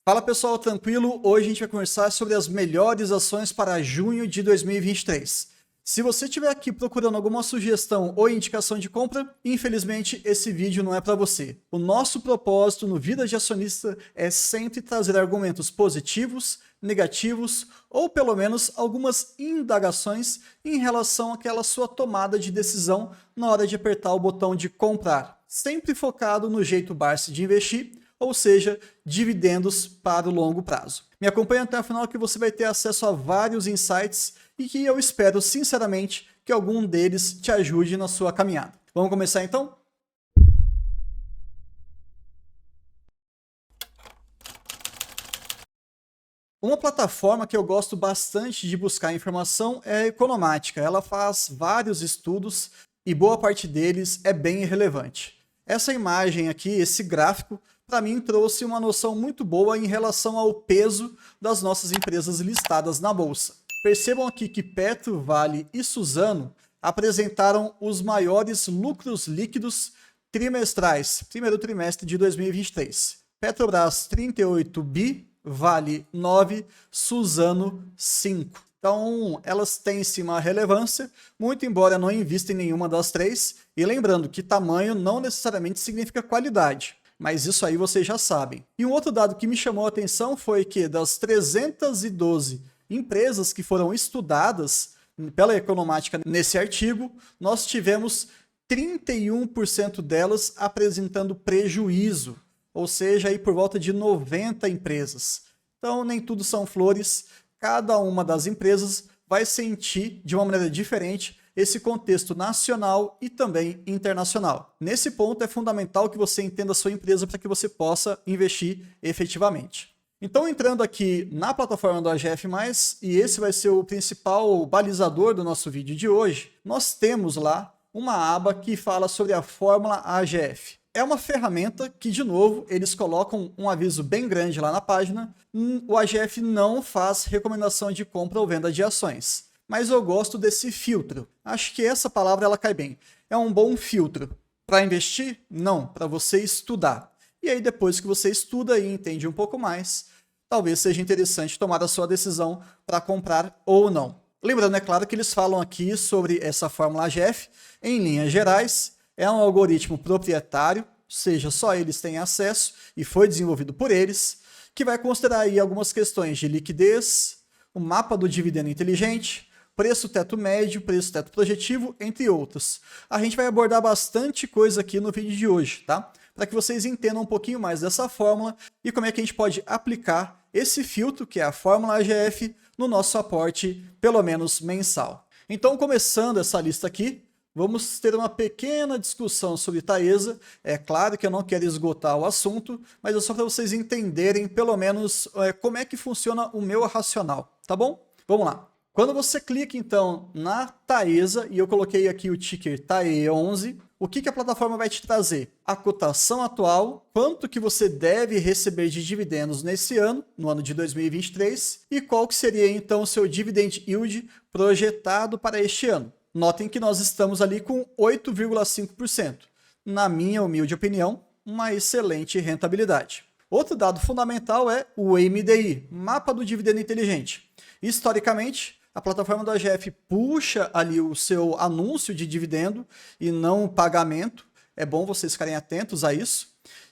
Fala pessoal, tranquilo? Hoje a gente vai conversar sobre as melhores ações para junho de 2023. Se você estiver aqui procurando alguma sugestão ou indicação de compra, infelizmente esse vídeo não é para você. O nosso propósito no Vida de Acionista é sempre trazer argumentos positivos, negativos ou pelo menos algumas indagações em relação àquela sua tomada de decisão na hora de apertar o botão de comprar. Sempre focado no jeito Barsi de investir, ou seja, dividendos para o longo prazo. Me acompanhe até o final que você vai ter acesso a vários insights e que eu espero sinceramente que algum deles te ajude na sua caminhada. Vamos começar então? Uma plataforma que eu gosto bastante de buscar informação é a Economática. Ela faz vários estudos e boa parte deles é bem relevante. Essa imagem aqui, esse gráfico, para mim trouxe uma noção muito boa em relação ao peso das nossas empresas listadas na bolsa. Percebam aqui que Petro, Vale e Suzano apresentaram os maiores lucros líquidos trimestrais, primeiro trimestre de 2023. Petrobras 38 bi, Vale 9, Suzano 5. Então, elas têm sim uma relevância, muito embora não invista em nenhuma das três. E lembrando que tamanho não necessariamente significa qualidade, mas isso aí vocês já sabem. E um outro dado que me chamou a atenção foi que das 312 empresas que foram estudadas pela Economática nesse artigo, nós tivemos 31% delas apresentando prejuízo, ou seja, aí por volta de 90 empresas. Então, nem tudo são flores, cada uma das empresas vai sentir de uma maneira diferente esse contexto nacional e também internacional. Nesse ponto é fundamental que você entenda a sua empresa para que você possa investir efetivamente. Então, entrando aqui na plataforma do AGF+, e esse vai ser o principal balizador do nosso vídeo de hoje, nós temos lá uma aba que fala sobre a fórmula AGF. É uma ferramenta que, de novo, eles colocam um aviso bem grande lá na página. O AGF não faz recomendação de compra ou venda de ações, mas eu gosto desse filtro. Acho que essa palavra ela cai bem. É um bom filtro. Para investir? Não, para você estudar. E aí depois que você estuda e entende um pouco mais, talvez seja interessante tomar a sua decisão para comprar ou não. Lembrando, é claro que eles falam aqui sobre essa fórmula AGF em linhas gerais. É um algoritmo proprietário, ou seja, só eles têm acesso e foi desenvolvido por eles, que vai considerar aí algumas questões de liquidez, o mapa do dividendo inteligente, preço teto médio, preço teto projetivo, entre outros. A gente vai abordar bastante coisa aqui no vídeo de hoje, tá? Para que vocês entendam um pouquinho mais dessa fórmula e como é que a gente pode aplicar esse filtro, que é a fórmula AGF, no nosso aporte, pelo menos mensal. Então, começando essa lista aqui, vamos ter uma pequena discussão sobre Taesa. É claro que eu não quero esgotar o assunto, mas é só para vocês entenderem pelo menos como é que funciona o meu racional, tá bom? Vamos lá. Quando você clica então na Taesa, e eu coloquei aqui o ticker TAE11, o que a plataforma vai te trazer? A cotação atual, quanto que você deve receber de dividendos nesse ano, no ano de 2023, e qual que seria então o seu dividend yield projetado para este ano. Notem que nós estamos ali com 8,5%. Na minha humilde opinião, uma excelente rentabilidade. Outro dado fundamental é o MDI, Mapa do Dividendo Inteligente. Historicamente, a plataforma do AGF puxa ali o seu anúncio de dividendo e não pagamento. É bom vocês ficarem atentos a isso.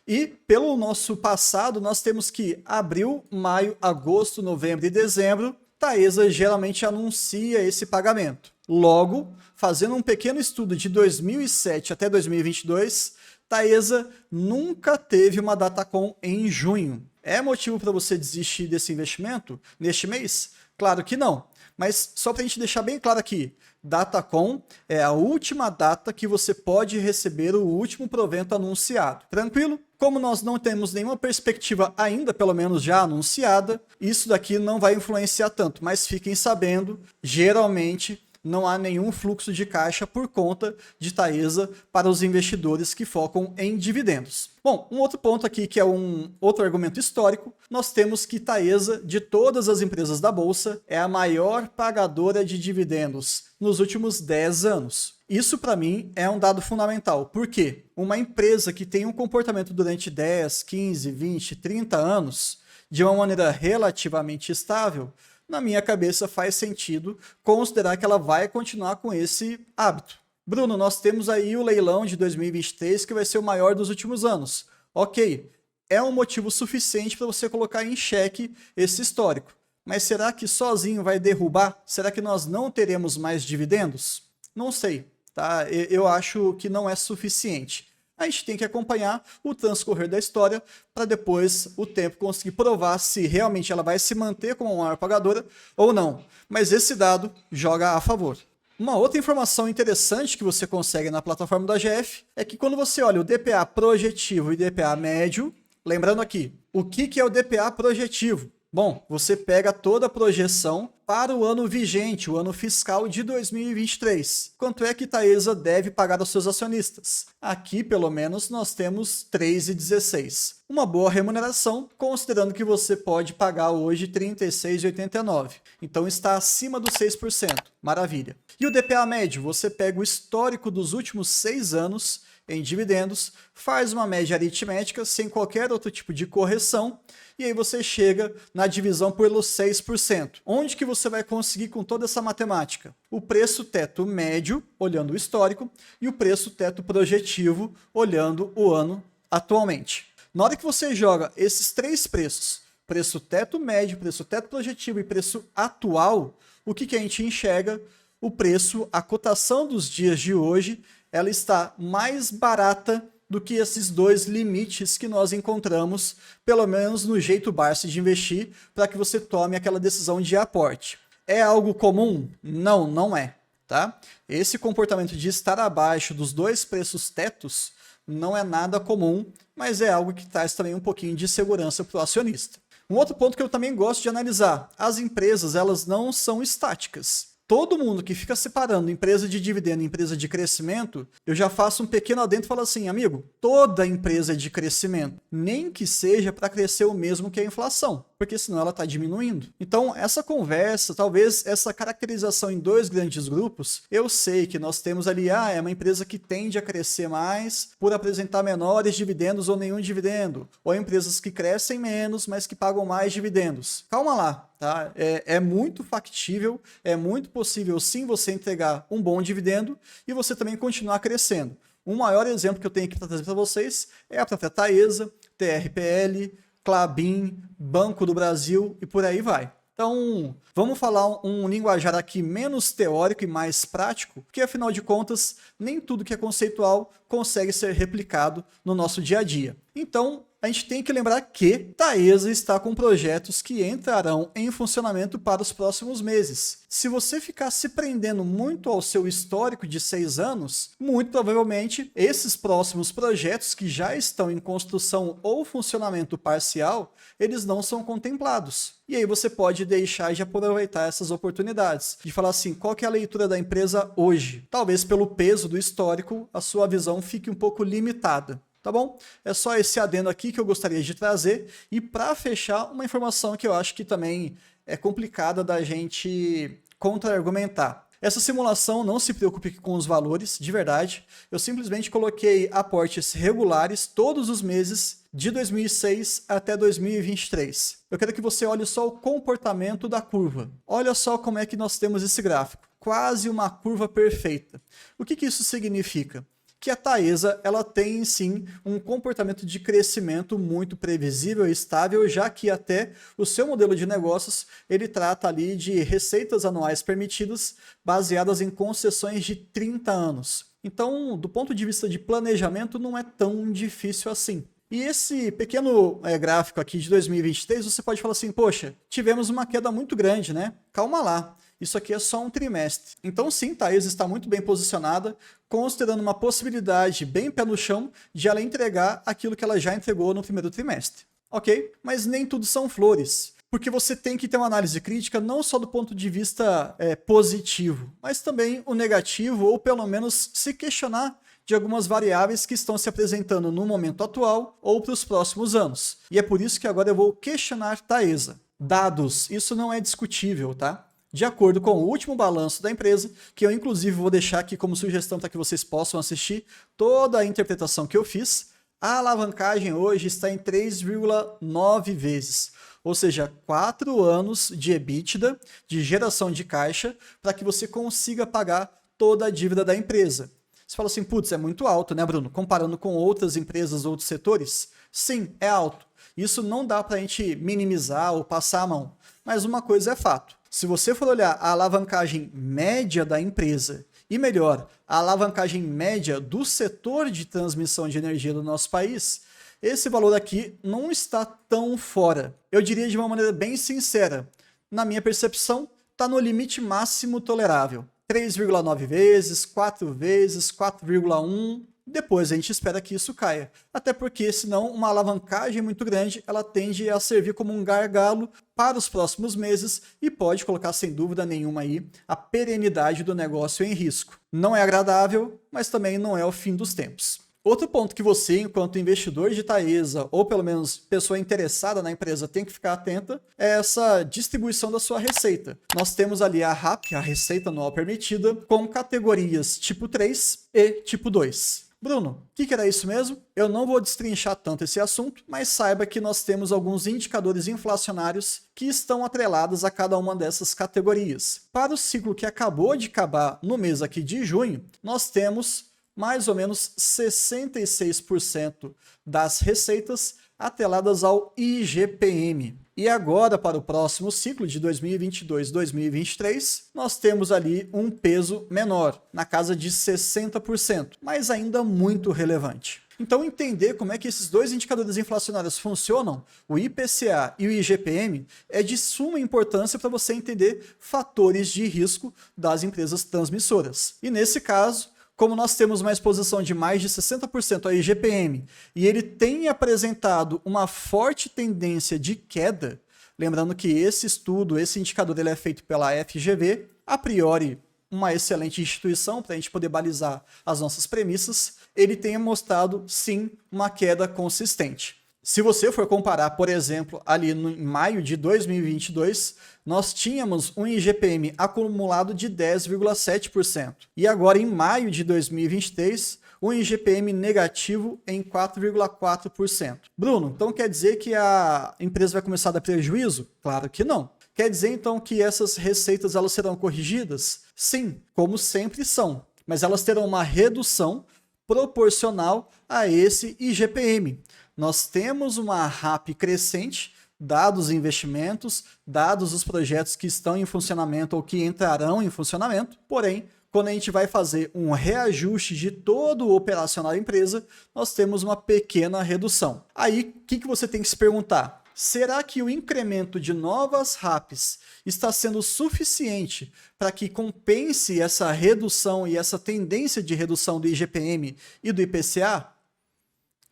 E pelo nosso passado, nós temos que abril, maio, agosto, novembro e dezembro, Taesa geralmente anuncia esse pagamento. Logo, fazendo um pequeno estudo de 2007 até 2022, Taesa nunca teve uma Datacom em junho. É motivo para você desistir desse investimento neste mês? Claro que não. Mas só para a gente deixar bem claro aqui, Datacom é a última data que você pode receber o último provento anunciado. Tranquilo? Como nós não temos nenhuma perspectiva ainda, pelo menos já anunciada, isso daqui não vai influenciar tanto, mas fiquem sabendo, geralmente não há nenhum fluxo de caixa por conta de Taesa para os investidores que focam em dividendos. Bom, um outro ponto aqui que é um outro argumento histórico, nós temos que Taesa, de todas as empresas da Bolsa, é a maior pagadora de dividendos nos últimos 10 anos. Isso para mim é um dado fundamental, porque uma empresa que tem um comportamento durante 10, 15, 20, 30 anos, de uma maneira relativamente estável, na minha cabeça faz sentido considerar que ela vai continuar com esse hábito. Bruno, nós temos aí o leilão de 2023 que vai ser o maior dos últimos anos. Ok, é um motivo suficiente para você colocar em xeque esse histórico. Mas será que sozinho vai derrubar? Será que nós não teremos mais dividendos? Não sei, tá? Eu acho que não é suficiente. A gente tem que acompanhar o transcorrer da história para depois o tempo conseguir provar se realmente ela vai se manter como uma maior pagadora ou não. Mas esse dado joga a favor. Uma outra informação interessante que você consegue na plataforma da GF é que quando você olha o DPA projetivo e DPA médio, lembrando aqui, o que é o DPA projetivo? Bom, você pega toda a projeção para o ano vigente, o ano fiscal de 2023. Quanto é que Taesa deve pagar aos seus acionistas? Aqui, pelo menos, nós temos 3,16. Uma boa remuneração, considerando que você pode pagar hoje 36,89. Então está acima dos 6%. Maravilha. E o DPA médio? Você pega o histórico dos últimos 6 anos em dividendos, faz uma média aritmética sem qualquer outro tipo de correção, e aí você chega na divisão pelos 6%. Onde que você vai conseguir com toda essa matemática? O preço teto médio, olhando o histórico, e o preço teto projetivo, olhando o ano atualmente. Na hora que você joga esses três preços, preço teto médio, preço teto projetivo e preço atual, o que a gente enxerga? O preço, a cotação dos dias de hoje, ela está mais barata do que esses dois limites que nós encontramos, pelo menos no jeito Barsi de investir, para que você tome aquela decisão de aporte. É algo comum? Não, não é. Tá? Esse comportamento de estar abaixo dos dois preços tetos não é nada comum, mas é algo que traz também um pouquinho de segurança para o acionista. Um outro ponto que eu também gosto de analisar, as empresas elas não são estáticas. Todo mundo que fica separando empresa de dividendo e empresa de crescimento, eu já faço um pequeno adendo e falo assim, amigo, toda empresa é de crescimento, nem que seja para crescer o mesmo que a inflação, porque senão ela está diminuindo. Então, essa conversa, talvez essa caracterização em dois grandes grupos, eu sei que nós temos ali, é uma empresa que tende a crescer mais por apresentar menores dividendos ou nenhum dividendo, ou empresas que crescem menos, mas que pagam mais dividendos. Calma lá. Tá? É muito factível, é muito possível sim você entregar um bom dividendo e você também continuar crescendo. O maior exemplo que eu tenho aqui para trazer para vocês é a própria Taesa, TRPL, Klabin, Banco do Brasil e por aí vai. Então, vamos falar um linguajar aqui menos teórico e mais prático, porque afinal de contas, nem tudo que é conceitual consegue ser replicado no nosso dia a dia. Então, a gente tem que lembrar que Taesa está com projetos que entrarão em funcionamento para os próximos meses. Se você ficar se prendendo muito ao seu histórico de 6 anos, muito provavelmente esses próximos projetos que já estão em construção ou funcionamento parcial, eles não são contemplados. E aí você pode deixar de aproveitar essas oportunidades, de falar assim, qual que é a leitura da empresa hoje? Talvez pelo peso do histórico, a sua visão fique um pouco limitada. Tá bom? É só esse adendo aqui que eu gostaria de trazer. E para fechar, uma informação que eu acho que também é complicada da gente contra-argumentar. Essa simulação, não se preocupe com os valores, de verdade. Eu simplesmente coloquei aportes regulares todos os meses de 2006 até 2023. Eu quero que você olhe só o comportamento da curva. Olha só como é que nós temos esse gráfico. Quase uma curva perfeita. O que isso significa? Que a Taesa ela tem sim um comportamento de crescimento muito previsível e estável, já que até o seu modelo de negócios ele trata ali de receitas anuais permitidas baseadas em concessões de 30 anos. Então, do ponto de vista de planejamento, não é tão difícil assim. E esse pequeno gráfico aqui de 2023, você pode falar assim, poxa, tivemos uma queda muito grande, né? Calma lá. Isso aqui é só um trimestre. Então sim, Taesa está muito bem posicionada, considerando uma possibilidade bem pé no chão de ela entregar aquilo que ela já entregou no primeiro trimestre. Ok? Mas nem tudo são flores. Porque você tem que ter uma análise crítica não só do ponto de vista positivo, mas também o negativo, ou pelo menos se questionar de algumas variáveis que estão se apresentando no momento atual ou para os próximos anos. E é por isso que agora eu vou questionar Taesa. Dados, isso não é discutível, tá? De acordo com o último balanço da empresa, que eu inclusive vou deixar aqui como sugestão para que vocês possam assistir toda a interpretação que eu fiz, a alavancagem hoje está em 3,9 vezes. ou seja, 4 anos de EBITDA, de geração de caixa, para que você consiga pagar toda a dívida da empresa. Você fala assim, putz, é muito alto, né, Bruno? Comparando com outras empresas, outros setores? Sim, é alto. Isso não dá para a gente minimizar ou passar a mão. Mas uma coisa é fato. Se você for olhar a alavancagem média da empresa, e melhor, a alavancagem média do setor de transmissão de energia do nosso país, esse valor aqui não está tão fora. Eu diria de uma maneira bem sincera, na minha percepção, está no limite máximo tolerável. 3,9 vezes, 4 vezes, 4,1. Depois a gente espera que isso caia. Até porque, senão, uma alavancagem muito grande, ela tende a servir como um gargalo para os próximos meses e pode colocar, sem dúvida nenhuma, aí, a perenidade do negócio em risco. Não é agradável, mas também não é o fim dos tempos. Outro ponto que você, enquanto investidor de Taesa, ou pelo menos pessoa interessada na empresa, tem que ficar atenta, é essa distribuição da sua receita. Nós temos ali a RAP, a Receita Anual Permitida, com categorias tipo 3 e tipo 2. Bruno, o que era isso mesmo? Eu não vou destrinchar tanto esse assunto, mas saiba que nós temos alguns indicadores inflacionários que estão atrelados a cada uma dessas categorias. Para o ciclo que acabou de acabar no mês aqui de junho, nós temos mais ou menos 66% das receitas atreladas ao IGPM. E agora, para o próximo ciclo de 2022-2023, nós temos ali um peso menor, na casa de 60%, mas ainda muito relevante. Então, entender como é que esses dois indicadores inflacionários funcionam, o IPCA e o IGPM, é de suma importância para você entender fatores de risco das empresas transmissoras. E nesse caso, como nós temos uma exposição de mais de 60% ao IGPM e ele tem apresentado uma forte tendência de queda, lembrando que esse estudo, esse indicador, ele é feito pela FGV, a priori uma excelente instituição para a gente poder balizar as nossas premissas, ele tem mostrado sim uma queda consistente. Se você for comparar, por exemplo, ali em maio de 2022, nós tínhamos um IGPM acumulado de 10,7%. E agora, em maio de 2023, um IGPM negativo em 4,4%. Bruno, então quer dizer que a empresa vai começar a dar prejuízo? Claro que não. Quer dizer, então, que essas receitas elas serão corrigidas? Sim, como sempre são. Mas elas terão uma redução proporcional a esse IGPM. Nós temos uma RAP crescente, dados os investimentos, dados os projetos que estão em funcionamento ou que entrarão em funcionamento, porém, quando a gente vai fazer um reajuste de todo o operacional da empresa, nós temos uma pequena redução. Aí, o que você tem que se perguntar? Será que o incremento de novas RAPs está sendo suficiente para que compense essa redução e essa tendência de redução do IGPM e do IPCA?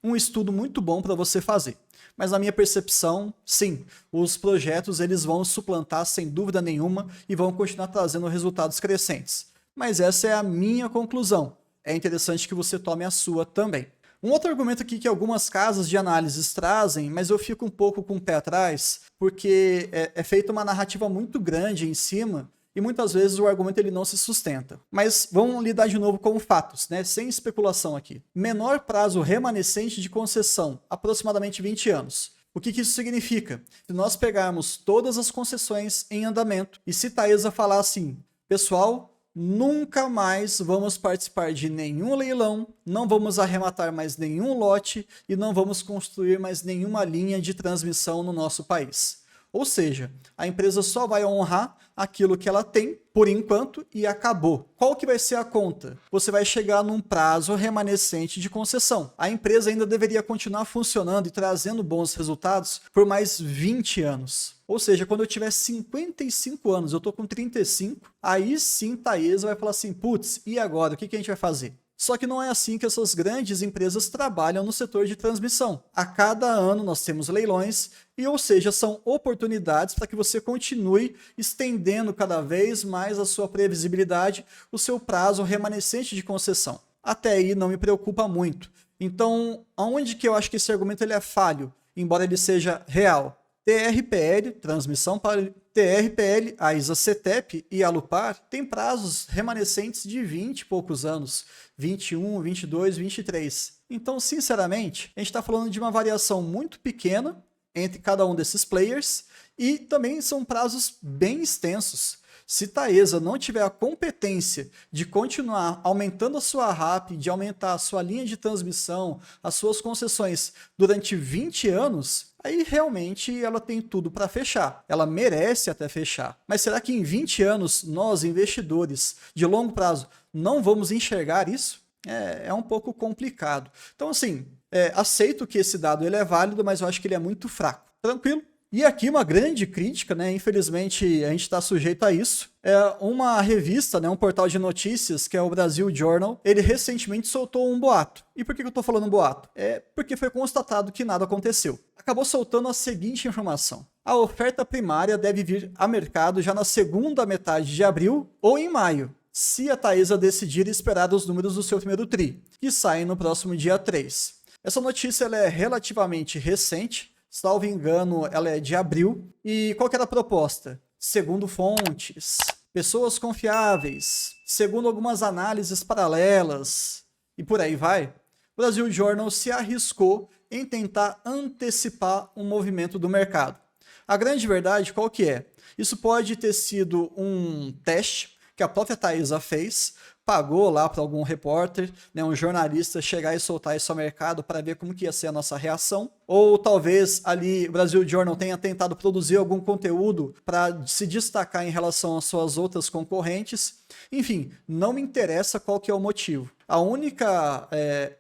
Um estudo muito bom para você fazer. Mas na minha percepção, sim, os projetos eles vão suplantar sem dúvida nenhuma e vão continuar trazendo resultados crescentes. Mas essa é a minha conclusão. É interessante que você tome a sua também. Um outro argumento aqui que algumas casas de análises trazem, mas eu fico um pouco com o pé atrás, porque é feita uma narrativa muito grande em cima e muitas vezes o argumento ele não se sustenta. Mas vamos lidar de novo com fatos, né? Sem especulação aqui. Menor prazo remanescente de concessão, aproximadamente 20 anos. O que isso significa? Se nós pegarmos todas as concessões em andamento e se Taesa falar assim, pessoal, nunca mais vamos participar de nenhum leilão, não vamos arrematar mais nenhum lote e não vamos construir mais nenhuma linha de transmissão no nosso país. Ou seja, a empresa só vai honrar aquilo que ela tem por enquanto e acabou. Qual que vai ser a conta? Você vai chegar num prazo remanescente de concessão. A empresa ainda deveria continuar funcionando e trazendo bons resultados por mais 20 anos. Ou seja, quando eu tiver 55 anos, eu tô com 35, aí sim Taesa vai falar assim, putz, e agora? O que a gente vai fazer? Só que não é assim que essas grandes empresas trabalham no setor de transmissão. A cada ano nós temos leilões e, ou seja, são oportunidades para que você continue estendendo cada vez mais a sua previsibilidade, o seu prazo remanescente de concessão. Até aí não me preocupa muito. Então, aonde que eu acho que esse argumento ele é falho, embora ele seja real? TRPL, transmissão para TRPL, a ISA-CETEP e a Alupar têm prazos remanescentes de 20 e poucos anos, 21, 22, 23. Então, sinceramente, a gente está falando de uma variação muito pequena entre cada um desses players e também são prazos bem extensos. Se Taesa não tiver a competência de continuar aumentando a sua RAP, de aumentar a sua linha de transmissão, as suas concessões durante 20 anos, aí realmente ela tem tudo para fechar. Ela merece até fechar. Mas será que em 20 anos nós, investidores de longo prazo, não vamos enxergar isso? É um pouco complicado. Então, assim, aceito que esse dado ele é válido, mas eu acho que ele é muito fraco. Tranquilo? E aqui uma grande crítica, né? Infelizmente a gente está sujeito a isso. É uma revista, né? Um portal de notícias, que é o Brasil Journal, ele recentemente soltou um boato. E por que eu estou falando um boato? É porque foi constatado que nada aconteceu. Acabou soltando a seguinte informação: a oferta primária deve vir a mercado já na segunda metade de abril ou em maio, se a Taesa decidir esperar os números do seu primeiro TRI, que saem no próximo dia 3. Essa notícia ela é relativamente recente. Salvo engano, ela é de abril. E qual que era a proposta? Segundo fontes, pessoas confiáveis, segundo algumas análises paralelas, e por aí vai, o Brasil Journal se arriscou em tentar antecipar um movimento do mercado. A grande verdade, qual que é? Isso pode ter sido um teste que a própria Taesa fez, pagou lá para algum repórter, né, um jornalista chegar e soltar isso ao mercado para ver como que ia ser a nossa reação. Ou talvez ali o Brasil Journal tenha tentado produzir algum conteúdo para se destacar em relação às suas outras concorrentes. Enfim, não me interessa qual que é o motivo. A única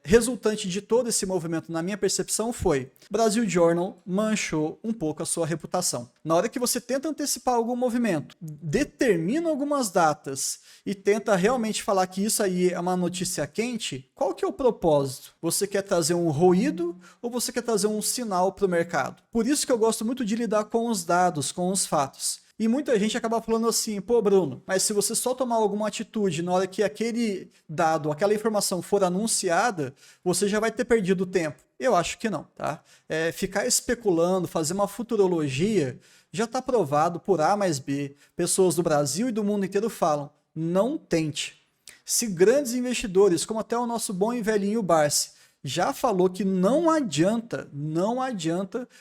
resultante de todo esse movimento, na minha percepção, foi Brasil Journal manchou um pouco a sua reputação. Na hora que você tenta antecipar algum movimento, determina algumas datas e tenta realmente falar que isso aí é uma notícia quente, qual que é o propósito? Você quer trazer um ruído ou você quer trazer um sinal para o mercado? Por isso que eu gosto muito de lidar com os dados, com os fatos. E muita gente acaba falando assim, pô, Bruno, mas se você só tomar alguma atitude na hora que aquele dado, aquela informação for anunciada, você já vai ter perdido tempo. Eu acho que não, tá? Ficar especulando, fazer uma futurologia, já está provado por A mais B. Pessoas do Brasil e do mundo inteiro falam, não tente. Se grandes investidores, como até o nosso bom e velhinho Barsi, já falou que não adianta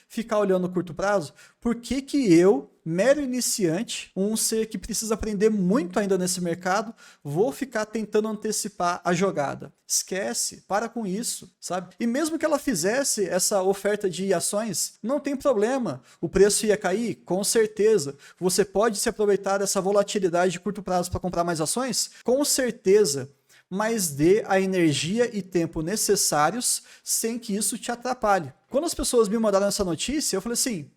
ficar olhando no curto prazo, por que que eu, mero iniciante, um ser que precisa aprender muito ainda nesse mercado, vou ficar tentando antecipar a jogada? Esquece, para com isso, sabe? E mesmo que ela fizesse essa oferta de ações, não tem problema. O preço ia cair? Com certeza. Você pode se aproveitar dessa volatilidade de curto prazo para comprar mais ações? Com certeza. Mas dê a energia e tempo necessários sem que isso te atrapalhe. Quando as pessoas me mandaram essa notícia, eu falei assim,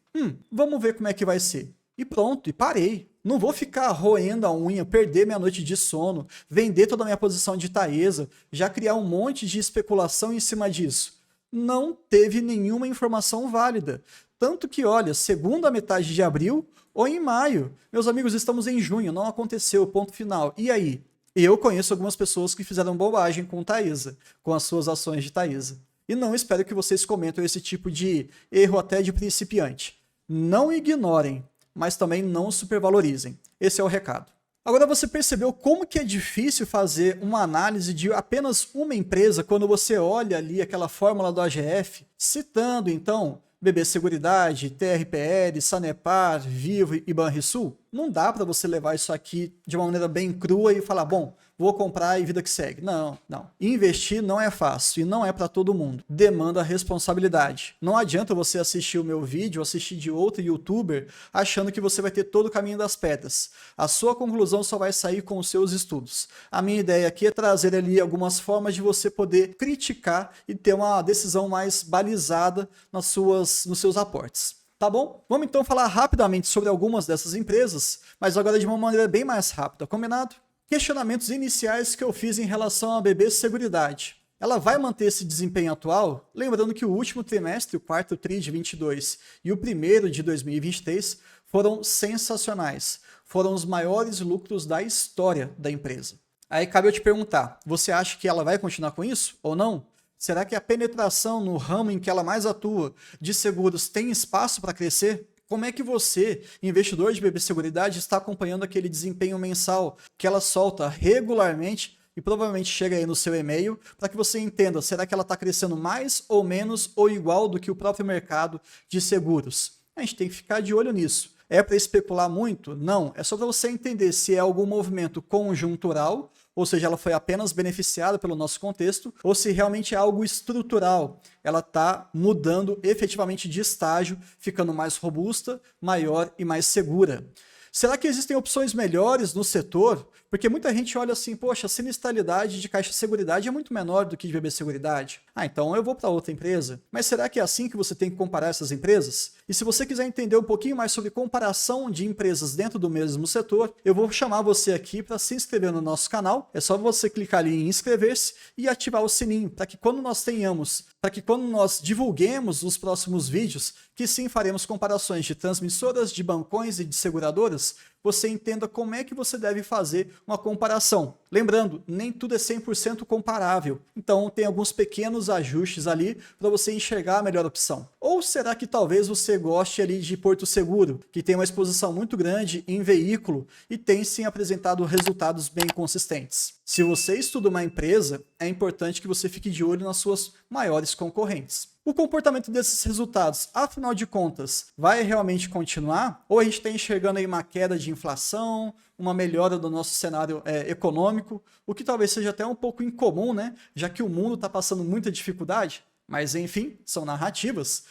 vamos ver como é que vai ser. E pronto, e parei. Não vou ficar roendo a unha, perder minha noite de sono, vender toda a minha posição de Taesa, já criar um monte de especulação em cima disso. Não teve nenhuma informação válida. Tanto que, olha, segunda metade de abril ou em maio. Meus amigos, estamos em junho, não aconteceu, ponto final. E aí? Eu conheço algumas pessoas que fizeram bobagem com Taesa, com as suas ações de Taesa. E não espero que vocês comentem esse tipo de erro até de principiante. Não ignorem, mas também não supervalorizem. Esse é o recado. Agora você percebeu como que é difícil fazer uma análise de apenas uma empresa quando você olha ali aquela fórmula do AGF, citando então BB Seguridade, TRPL, Sanepar, Vivo e Banrisul? Não dá para você levar isso aqui de uma maneira bem crua e falar, bom, vou comprar e vida que segue. Não. Investir não é fácil e não é para todo mundo. Demanda responsabilidade. Não adianta você assistir o meu vídeo, assistir de outro youtuber, achando que você vai ter todo o caminho das pedras. A sua conclusão só vai sair com os seus estudos. A minha ideia aqui é trazer ali algumas formas de você poder criticar e ter uma decisão mais balizada nos seus aportes. Tá bom? Vamos então falar rapidamente sobre algumas dessas empresas, mas agora de uma maneira bem mais rápida, combinado? Questionamentos iniciais que eu fiz em relação à BB Seguridade. Ela vai manter esse desempenho atual? Lembrando que o último trimestre, o quarto TRI de 22 e o primeiro de 2023 foram sensacionais. Foram os maiores lucros da história da empresa. Aí cabe eu te perguntar, você acha que ela vai continuar com isso ou não? Será que a penetração no ramo em que ela mais atua de seguros tem espaço para crescer? Como é que você, investidor de BB Seguridade, está acompanhando aquele desempenho mensal que ela solta regularmente e provavelmente chega aí no seu e-mail para que você entenda, será que ela está crescendo mais ou menos ou igual do que o próprio mercado de seguros? A gente tem que ficar de olho nisso. É para especular muito? Não, é só para você entender se é algum movimento conjuntural, ou seja, ela foi apenas beneficiada pelo nosso contexto, ou se realmente é algo estrutural, ela está mudando efetivamente de estágio, ficando mais robusta, maior e mais segura. Será que existem opções melhores no setor? Porque muita gente olha assim, poxa, a sinistralidade de Caixa Seguridade é muito menor do que de BB Seguridade. Ah, então eu vou para outra empresa. Mas será que é assim que você tem que comparar essas empresas? E se você quiser entender um pouquinho mais sobre comparação de empresas dentro do mesmo setor, eu vou chamar você aqui para se inscrever no nosso canal. É só você clicar ali em inscrever-se e ativar o sininho, para que quando nós divulguemos os próximos vídeos, que sim faremos comparações de transmissoras, de bancões e de seguradoras, você entenda como é que você deve fazer uma comparação. Lembrando, nem tudo é 100% comparável, então tem alguns pequenos ajustes ali para você enxergar a melhor opção. Ou será que talvez você goste ali de Porto Seguro, que tem uma exposição muito grande em veículo e tem sim apresentado resultados bem consistentes? Se você estuda uma empresa, é importante que você fique de olho nas suas maiores concorrentes. O comportamento desses resultados, afinal de contas, vai realmente continuar? Ou a gente está enxergando aí uma queda de inflação, uma melhora do nosso cenário econômico, o que talvez seja até um pouco incomum, né? Já que o mundo está passando muita dificuldade, mas enfim, são narrativas.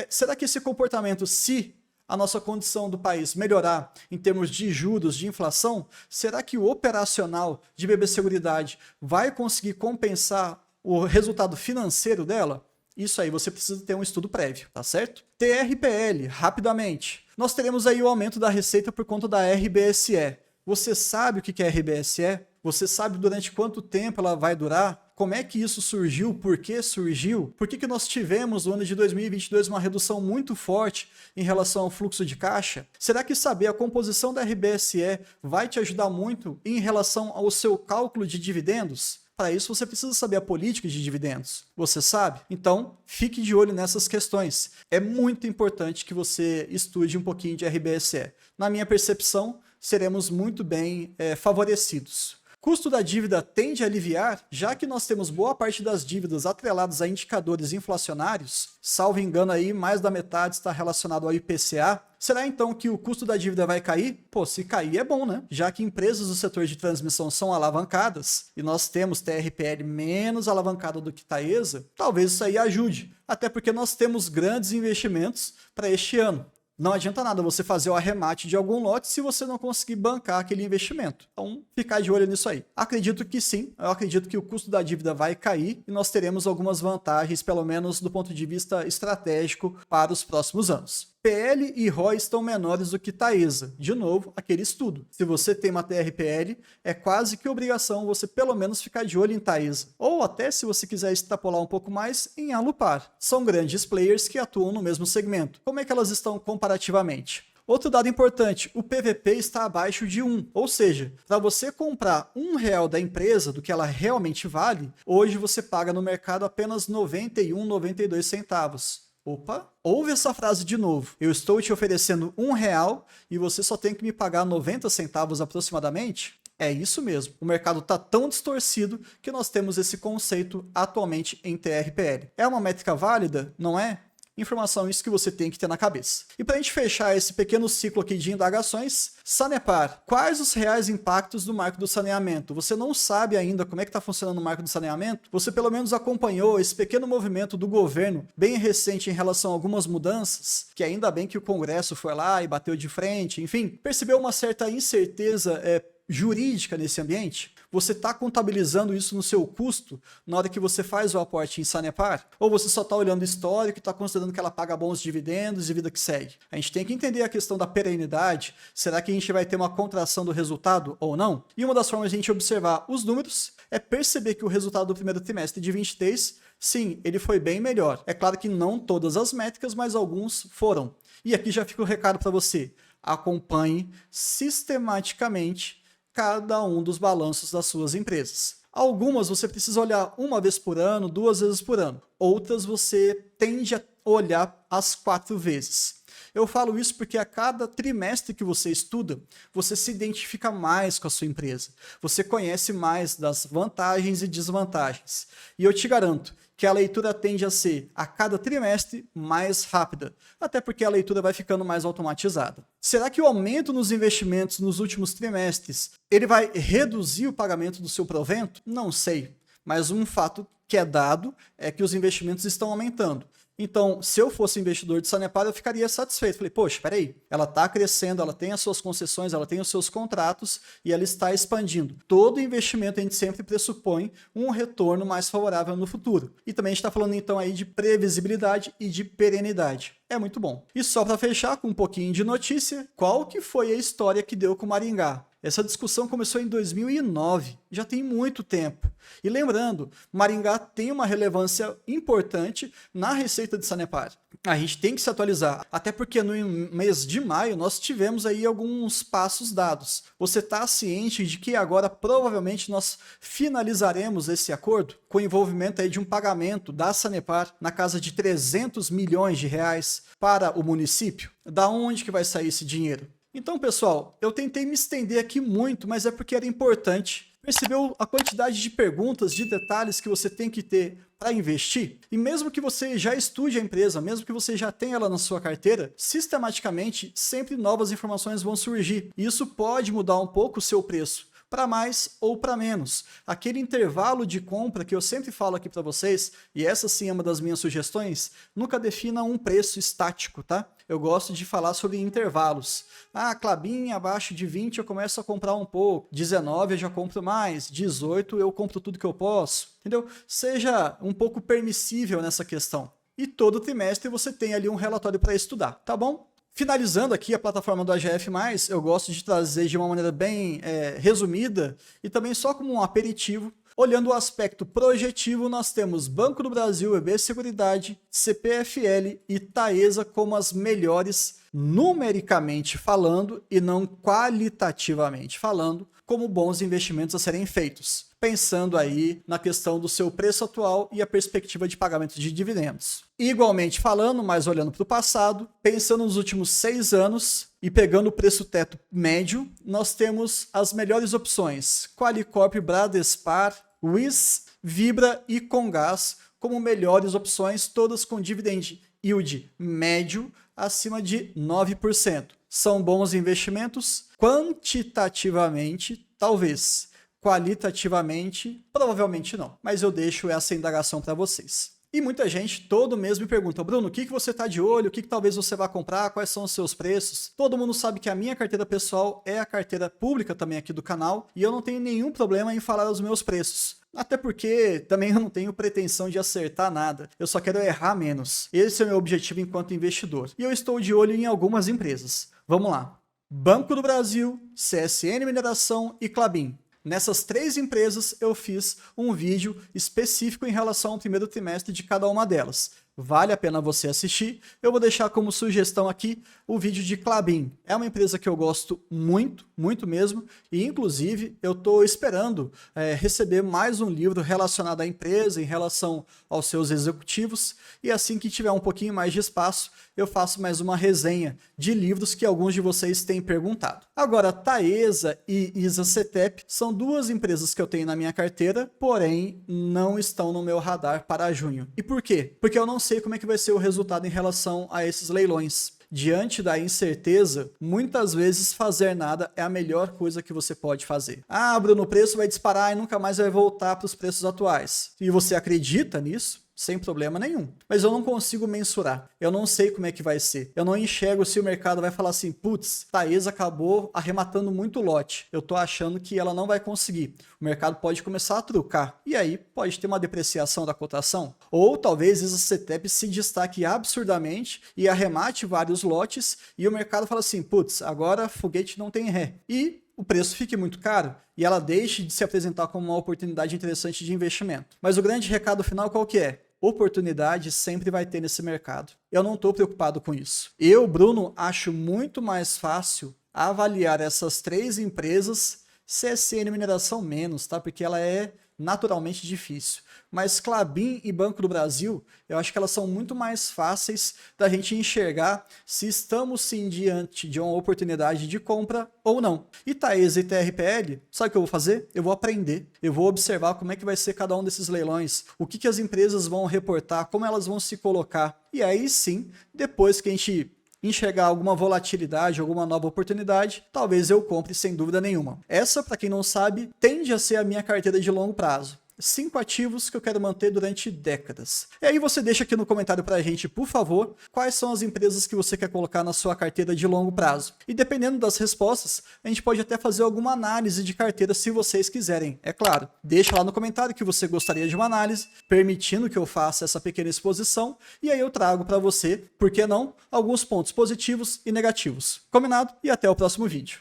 Será que esse comportamento, se a nossa condição do país melhorar em termos de juros, de inflação, será que o operacional de BB Seguridade vai conseguir compensar o resultado financeiro dela? Isso aí você precisa ter um estudo prévio, tá certo? TRPL, rapidamente. Nós teremos aí o aumento da receita por conta da RBSE. Você sabe o que é RBSE? Você sabe durante quanto tempo ela vai durar? Como é que isso surgiu? Por que surgiu? Por que nós tivemos no ano de 2022 uma redução muito forte em relação ao fluxo de caixa? Será que saber a composição da RBSE vai te ajudar muito em relação ao seu cálculo de dividendos? Para isso, você precisa saber a política de dividendos. Você sabe? Então, fique de olho nessas questões. É muito importante que você estude um pouquinho de RBSE. Na minha percepção, seremos muito bem favorecidos. Custo da dívida tende a aliviar, já que nós temos boa parte das dívidas atreladas a indicadores inflacionários, salvo engano aí, mais da metade está relacionado ao IPCA. Será então que o custo da dívida vai cair? Pô, se cair é bom, né? Já que empresas do setor de transmissão são alavancadas, e nós temos TRPL menos alavancada do que Taesa, talvez isso aí ajude, até porque nós temos grandes investimentos para este ano. Não adianta nada você fazer o arremate de algum lote se você não conseguir bancar aquele investimento. Então, ficar de olho nisso aí. Acredito que sim, eu acredito que o custo da dívida vai cair e nós teremos algumas vantagens, pelo menos do ponto de vista estratégico, para os próximos anos. PL e ROI estão menores do que Taesa. De novo, aquele estudo. Se você tem uma TRPL, é quase que obrigação você pelo menos ficar de olho em Taesa. Ou até, se você quiser extrapolar um pouco mais, em Alupar. São grandes players que atuam no mesmo segmento. Como é que elas estão comparativamente? Outro dado importante, o PVP está abaixo de 1, ou seja, para você comprar R$1 da empresa, do que ela realmente vale, hoje você paga no mercado apenas 91, 92 centavos. Opa, ouve essa frase de novo. Eu estou te oferecendo R$1 e você só tem que me pagar 90 centavos aproximadamente? É isso mesmo. O mercado está tão distorcido que nós temos esse conceito atualmente em TRPL. É uma métrica válida? Não é? Informação, isso que você tem que ter na cabeça. E para a gente fechar esse pequeno ciclo aqui de indagações, Sanepar, quais os reais impactos do marco do saneamento? Você não sabe ainda como é que está funcionando o marco do saneamento? Você pelo menos acompanhou esse pequeno movimento do governo, bem recente em relação a algumas mudanças, que ainda bem que o Congresso foi lá e bateu de frente, enfim, percebeu uma certa incerteza jurídica nesse ambiente? Você está contabilizando isso no seu custo na hora que você faz o aporte em Sanepar? Ou você só está olhando o histórico e está considerando que ela paga bons dividendos e vida que segue? A gente tem que entender a questão da perenidade. Será que a gente vai ter uma contração do resultado ou não? E uma das formas de a gente observar os números é perceber que o resultado do primeiro trimestre de 23, sim, ele foi bem melhor. É claro que não todas as métricas, mas alguns foram. E aqui já fica o recado para você. Acompanhe sistematicamente cada um dos balanços das suas empresas. Algumas você precisa olhar uma vez por ano, 2 vezes por ano. Outras você tende a olhar as 4 vezes. Eu falo isso porque a cada trimestre que você estuda, você se identifica mais com a sua empresa. Você conhece mais das vantagens e desvantagens. E eu te garanto que a leitura tende a ser, a cada trimestre, mais rápida, até porque a leitura vai ficando mais automatizada. Será que o aumento nos investimentos nos últimos trimestres, ele vai reduzir o pagamento do seu provento? Não sei, mas um fato que é dado é que os investimentos estão aumentando. Então, se eu fosse investidor de Sanepar, eu ficaria satisfeito. Falei, poxa, peraí, ela está crescendo, ela tem as suas concessões, ela tem os seus contratos e ela está expandindo. Todo investimento a gente sempre pressupõe um retorno mais favorável no futuro. E também a gente está falando então aí de previsibilidade e de perenidade. É muito bom. E só para fechar com um pouquinho de notícia, qual que foi a história que deu com o Maringá? Essa discussão começou em 2009, já tem muito tempo. E lembrando, Maringá tem uma relevância importante na receita de Sanepar. A gente tem que se atualizar, até porque no mês de maio nós tivemos aí alguns passos dados. Você está ciente de que agora provavelmente nós finalizaremos esse acordo com o envolvimento aí de um pagamento da Sanepar na casa de 300 milhões de reais para o município? Da onde que vai sair esse dinheiro? Então, pessoal, eu tentei me estender aqui muito, mas é porque era importante. Percebeu a quantidade de perguntas, de detalhes que você tem que ter para investir? E mesmo que você já estude a empresa, mesmo que você já tenha ela na sua carteira, sistematicamente sempre novas informações vão surgir. E isso pode mudar um pouco o seu preço, para mais ou para menos. Aquele intervalo de compra que eu sempre falo aqui para vocês, e essa sim é uma das minhas sugestões, nunca defina um preço estático, tá? Eu gosto de falar sobre intervalos. Ah, Klabin abaixo de 20 eu começo a comprar um pouco, 19 eu já compro mais, 18 eu compro tudo que eu posso, entendeu? Seja um pouco permissível nessa questão. E todo trimestre você tem ali um relatório para estudar, tá bom? Finalizando aqui a plataforma do AGF+, eu gosto de trazer de uma maneira bem resumida e também só como um aperitivo. Olhando o aspecto projetivo, nós temos Banco do Brasil, EB Seguridade, CPFL e Taesa como as melhores numericamente falando e não qualitativamente falando, como bons investimentos a serem feitos, pensando aí na questão do seu preço atual e a perspectiva de pagamento de dividendos. Igualmente falando, mas olhando para o passado, pensando nos últimos 6 anos e pegando o preço teto médio, nós temos as melhores opções: Qualicorp, Bradespar, Wiz, Vibra e Comgás como melhores opções, todas com dividend yield médio acima de 9%. São bons investimentos? Quantitativamente, talvez. Qualitativamente, provavelmente não. Mas eu deixo essa indagação para vocês. E muita gente todo mês me pergunta: Bruno, o que você está de olho? O que talvez você vá comprar? Quais são os seus preços? Todo mundo sabe que a minha carteira pessoal é a carteira pública também aqui do canal e eu não tenho nenhum problema em falar os meus preços. Até porque também eu não tenho pretensão de acertar nada, eu só quero errar menos. Esse é o meu objetivo enquanto investidor. E eu estou de olho em algumas empresas. Vamos lá. Banco do Brasil, CSN Mineração e Klabin. Nessas 3 empresas eu fiz um vídeo específico em relação ao primeiro trimestre de cada uma delas. Vale a pena você assistir. Eu vou deixar como sugestão aqui o vídeo de Klabin. É uma empresa que eu gosto muito, muito mesmo. E inclusive eu estou esperando receber mais um livro relacionado à empresa, em relação aos seus executivos. E assim que tiver um pouquinho mais de espaço, eu faço mais uma resenha de livros que alguns de vocês têm perguntado. Agora, Taesa e ISA-CETEP são 2 empresas que eu tenho na minha carteira, porém não estão no meu radar para junho. E por quê? Porque eu não sei como é que vai ser o resultado em relação a esses leilões. Diante da incerteza, muitas vezes fazer nada é a melhor coisa que você pode fazer. Ah, Bruno, o preço vai disparar e nunca mais vai voltar para os preços atuais. E você acredita nisso? Sem problema nenhum. Mas eu não consigo mensurar. Eu não sei como é que vai ser. Eu não enxergo se o mercado vai falar assim: putz, Taesa acabou arrematando muito lote. Eu tô achando que ela não vai conseguir. O mercado pode começar a trucar. E aí pode ter uma depreciação da cotação. Ou talvez essa CETEP se destaque absurdamente e arremate vários lotes e o mercado fala assim: putz, agora foguete não tem ré. E o preço fique muito caro e ela deixe de se apresentar como uma oportunidade interessante de investimento. Mas o grande recado final qual que é? Oportunidade sempre vai ter nesse mercado. Eu não estou preocupado com isso. Eu, Bruno, acho muito mais fácil avaliar essas 3 empresas, CSN Mineração menos, tá? Porque ela é naturalmente difícil. Mas Klabin e Banco do Brasil, eu acho que elas são muito mais fáceis da gente enxergar se estamos sim diante de uma oportunidade de compra ou não. E Taesa e TRPL, sabe o que eu vou fazer? Eu vou aprender, eu vou observar como é que vai ser cada um desses leilões, o que as empresas vão reportar, como elas vão se colocar. E aí sim, depois que a gente enxergar alguma volatilidade, alguma nova oportunidade, talvez eu compre sem dúvida nenhuma. Essa, para quem não sabe, tende a ser a minha carteira de longo prazo. 5 ativos que eu quero manter durante décadas. E aí você deixa aqui no comentário pra gente, por favor, quais são as empresas que você quer colocar na sua carteira de longo prazo. E dependendo das respostas, a gente pode até fazer alguma análise de carteira se vocês quiserem. É claro, deixa lá no comentário que você gostaria de uma análise, permitindo que eu faça essa pequena exposição, e aí eu trago para você, por que não, alguns pontos positivos e negativos. Combinado? E até o próximo vídeo.